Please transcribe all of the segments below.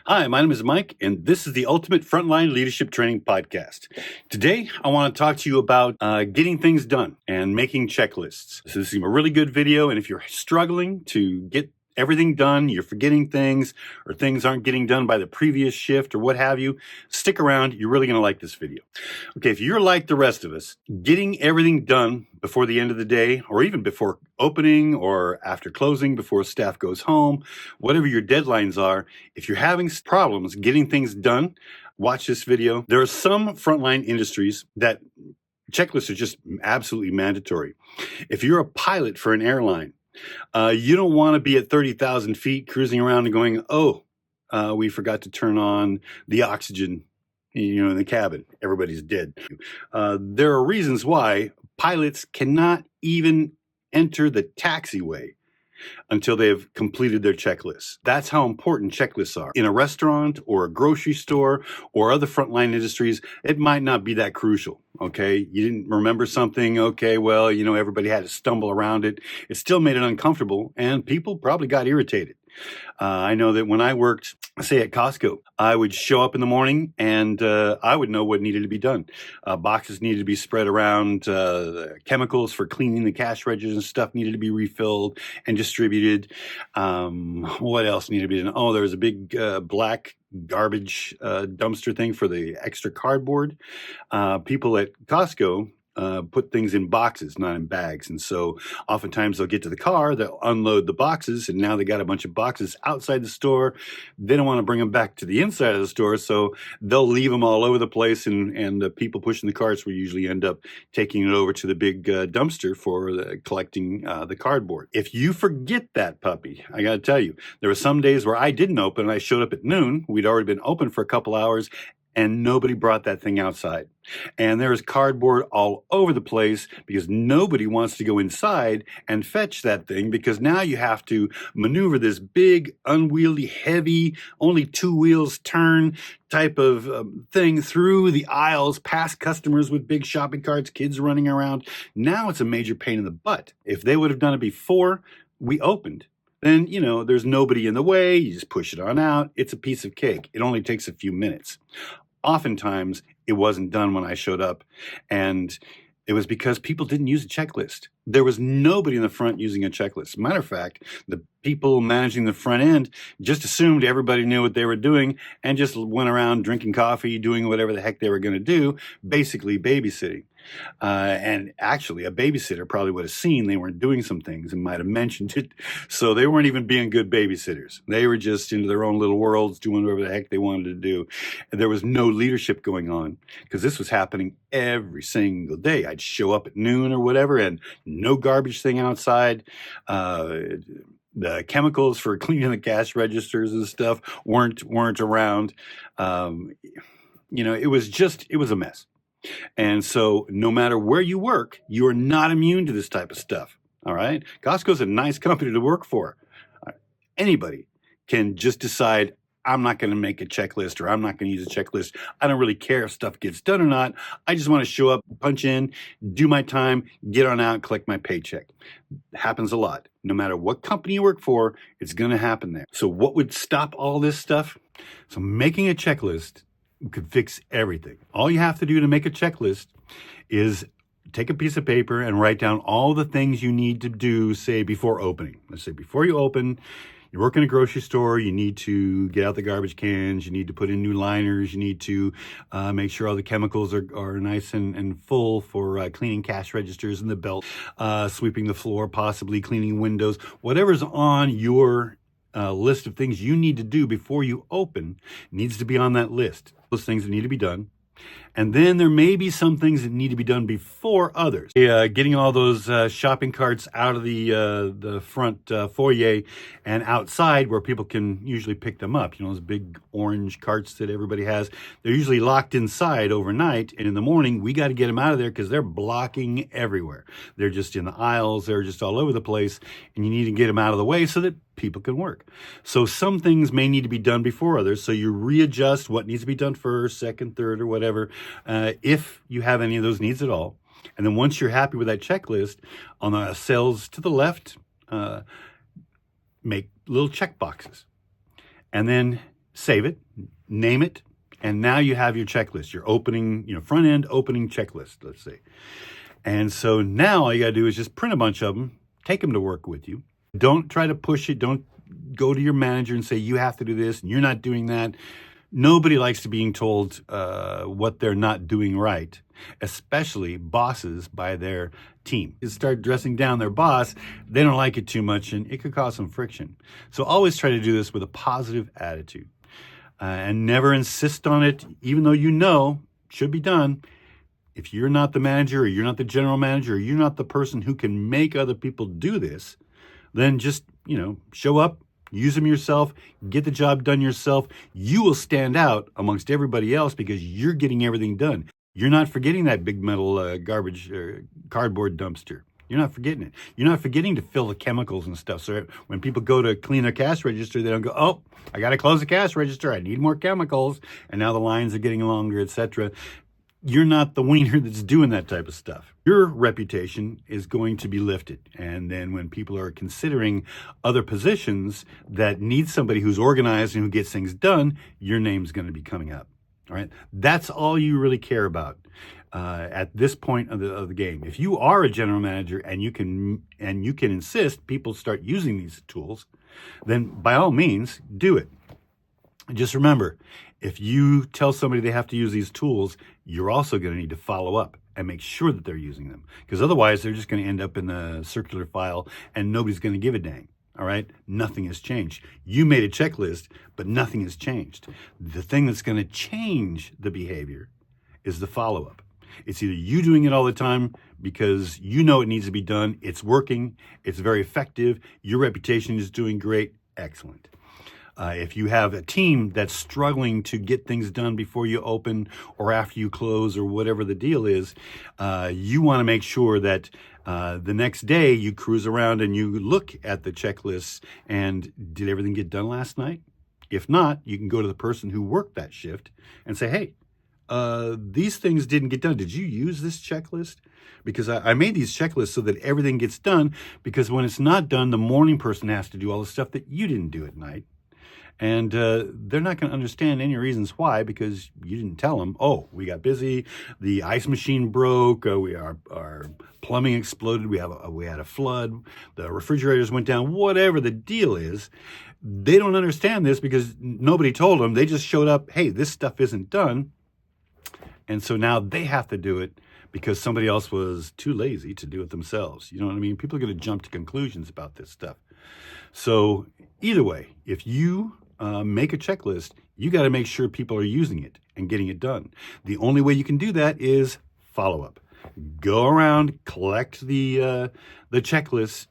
Hi, my name is Mike, and this is the Ultimate Frontline Leadership Training Podcast. Today, I want to talk to you about getting things done and making checklists. This is a really good video, and if you're struggling to get everything done, you're forgetting things, or things aren't getting done by the previous shift, or what have you, stick around. You're really going to like this video. Okay, if you're like the rest of us, getting everything done before the end of the day, or even before opening or after closing, before staff goes home, whatever your deadlines are, if you're having problems getting things done, watch this video. There are some frontline industries that checklists are just absolutely mandatory. If you're a pilot for an airline, you don't want to be at 30,000 feet cruising around and going, we forgot to turn on the oxygen, in the cabin. Everybody's dead. There are reasons why pilots cannot even enter the taxiway until they have completed their checklists. That's how important checklists are. In a restaurant or a grocery store or other frontline industries, it might not be that crucial, okay? You didn't remember something, okay, well, everybody had to stumble around it. It still made it uncomfortable, and people probably got irritated. I know that when I worked, say at Costco, I would show up in the morning and I would know what needed to be done. Boxes needed to be spread around, chemicals for cleaning the cash registers and stuff needed to be refilled and distributed. What else needed to be done? Oh, there was a big black garbage dumpster thing for the extra cardboard. People at Costco put things in boxes, not in bags. And so oftentimes they'll get to the car, they'll unload the boxes, and now they got a bunch of boxes outside the store. They don't want to bring them back to the inside of the store, so they'll leave them all over the place, and the people pushing the carts will usually end up taking it over to the big dumpster for collecting the cardboard. If you forget that puppy, I got to tell you, there were some days where I didn't open, and I showed up at noon. We'd already been open for a couple hours, and nobody brought that thing outside. And there's cardboard all over the place because nobody wants to go inside and fetch that thing, because now you have to maneuver this big, unwieldy, heavy, only two wheels turn type of thing through the aisles, past customers with big shopping carts, kids running around. Now it's a major pain in the butt. If they would have done it before we opened, then, there's nobody in the way. You just push it on out. It's a piece of cake. It only takes a few minutes. Oftentimes, it wasn't done when I showed up, and it was because people didn't use a checklist. There was nobody in the front using a checklist. Matter of fact, the people managing the front end just assumed everybody knew what they were doing and just went around drinking coffee, doing whatever the heck they were going to do, basically babysitting. And actually, a babysitter probably would have seen they weren't doing some things and might have mentioned it. So they weren't even being good babysitters. They were just into their own little worlds, doing whatever the heck they wanted to do. And there was no leadership going on, because this was happening every single day. I'd show up at noon or whatever, and no garbage thing outside. The chemicals for cleaning the cash registers and stuff weren't around. It was a mess. And so no matter where you work, you are not immune to this type of stuff. All right. Costco's a nice company to work for. Anybody can just decide, I'm not going to make a checklist, or I'm not going to use a checklist. I don't really care if stuff gets done or not. I just want to show up, punch in, do my time, get on out, collect my paycheck. It happens a lot. No matter what company you work for, it's going to happen there. So what would stop all this stuff? So making a checklist could fix everything. All you have to do to make a checklist is take a piece of paper and write down all the things you need to do, say, before opening. Let's say before you open, you work in a grocery store, you need to get out the garbage cans, you need to put in new liners, you need to make sure all the chemicals are nice and full for cleaning cash registers in the belt, sweeping the floor, possibly cleaning windows. Whatever's on your list of things you need to do before you open needs to be on that list. Those things that need to be done. And then there may be some things that need to be done before others. Getting all those shopping carts out of the front foyer and outside where people can usually pick them up. Those big orange carts that everybody has. They're usually locked inside overnight, and in the morning we got to get them out of there because they're blocking everywhere. They're just in the aisles. They're just all over the place, and you need to get them out of the way so that people can work. So some things may need to be done before others. So you readjust what needs to be done first, second, third, or whatever, if you have any of those needs at all. And then once you're happy with that checklist, on the cells to the left, make little check boxes. And then save it, name it, and now you have your checklist, your opening, front end opening checklist, let's say. And so now all you got to do is just print a bunch of them, take them to work with you. Don't try to push it. Don't go to your manager and say, you have to do this and you're not doing that. Nobody likes to being told what they're not doing right, especially bosses by their team. You start dressing down their boss, they don't like it too much, and it could cause some friction. So always try to do this with a positive attitude and never insist on it, even though you know it should be done. If you're not the manager or you're not the general manager or you're not the person who can make other people do this, then just, show up. Use them yourself, get the job done yourself. You will stand out amongst everybody else because you're getting everything done. You're not forgetting that big metal garbage cardboard dumpster. You're not forgetting it. You're not forgetting to fill the chemicals and stuff. So when people go to clean a cash register, they don't go, oh, I got to close the cash register. I need more chemicals. And now the lines are getting longer, etc. You're not the wiener that's doing that type of stuff. Your reputation is going to be lifted. And then when people are considering other positions that need somebody who's organized and who gets things done, your name's going to be coming up. All right. That's all you really care about at this point of the game. If you are a general manager and you can insist people start using these tools, then by all means do it. Just remember, if you tell somebody they have to use these tools, you're also going to need to follow up and make sure that they're using them. Because otherwise, they're just going to end up in the circular file and nobody's going to give a dang. All right? Nothing has changed. You made a checklist, but nothing has changed. The thing that's going to change the behavior is the follow-up. It's either you doing it all the time because you know it needs to be done, it's working, it's very effective, your reputation is doing great, excellent. If you have a team that's struggling to get things done before you open or after you close or whatever the deal is, you want to make sure that the next day you cruise around and you look at the checklists and did everything get done last night? If not, you can go to the person who worked that shift and say, hey, these things didn't get done. Did you use this checklist? Because I made these checklists so that everything gets done, because when it's not done, the morning person has to do all the stuff that you didn't do at night. And they're not going to understand any reasons why, because you didn't tell them, oh, we got busy, the ice machine broke, our plumbing exploded, we had a flood, the refrigerators went down, whatever the deal is. They don't understand this because nobody told them. They just showed up, hey, this stuff isn't done. And so now they have to do it because somebody else was too lazy to do it themselves. You know what I mean? People are going to jump to conclusions about this stuff. So either way, if you make a checklist, you got to make sure people are using it and getting it done. The only way you can do that is follow up. Go around, collect the checklists,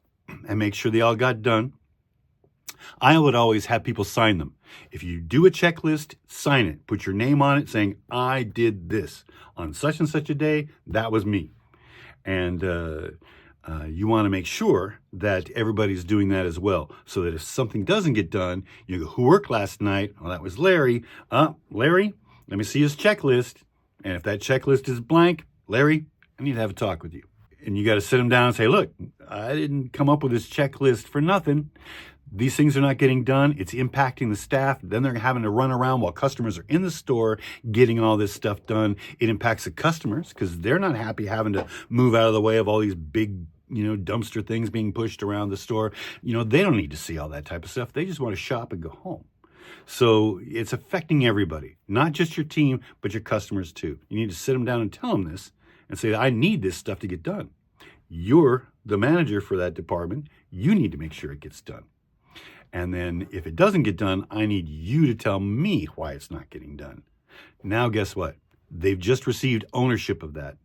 and make sure they all got done. I would always have people sign them. If you do a checklist, sign it. Put your name on it saying, I did this on such and such a day. That was me. And you want to make sure that everybody's doing that as well, so that if something doesn't get done, you go, who worked last night? Oh, that was Larry. Larry, let me see his checklist. And if that checklist is blank, Larry, I need to have a talk with you. And you got to sit him down and say, look, I didn't come up with this checklist for nothing. These things are not getting done. It's impacting the staff. Then they're having to run around while customers are in the store getting all this stuff done. It impacts the customers because they're not happy having to move out of the way of all these big, dumpster things being pushed around the store. They don't need to see all that type of stuff. They just want to shop and go home. So it's affecting everybody, not just your team, but your customers too. You need to sit them down and tell them this and say, I need this stuff to get done. You're the manager for that department. You need to make sure it gets done. And then if it doesn't get done, I need you to tell me why it's not getting done. Now, guess what? They've just received ownership of that.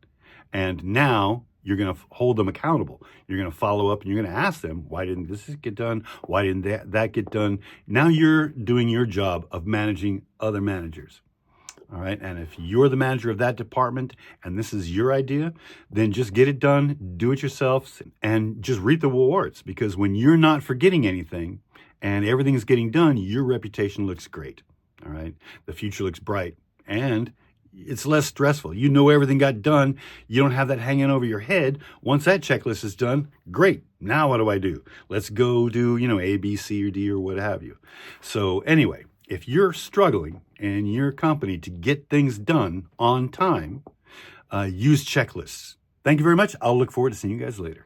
And now you're going to hold them accountable. You're going to follow up and you're going to ask them, why didn't this get done? Why didn't that get done? Now you're doing your job of managing other managers. All right. And if you're the manager of that department and this is your idea, then just get it done, do it yourself, and just reap the rewards. Because when you're not forgetting anything and everything's getting done, your reputation looks great. All right. The future looks bright and it's less stressful. You know everything got done. You don't have that hanging over your head. Once that checklist is done, great. Now what do I do? Let's go do, A, B, C, or D, or what have you. So anyway, if you're struggling in your company to get things done on time, use checklists. Thank you very much. I'll look forward to seeing you guys later.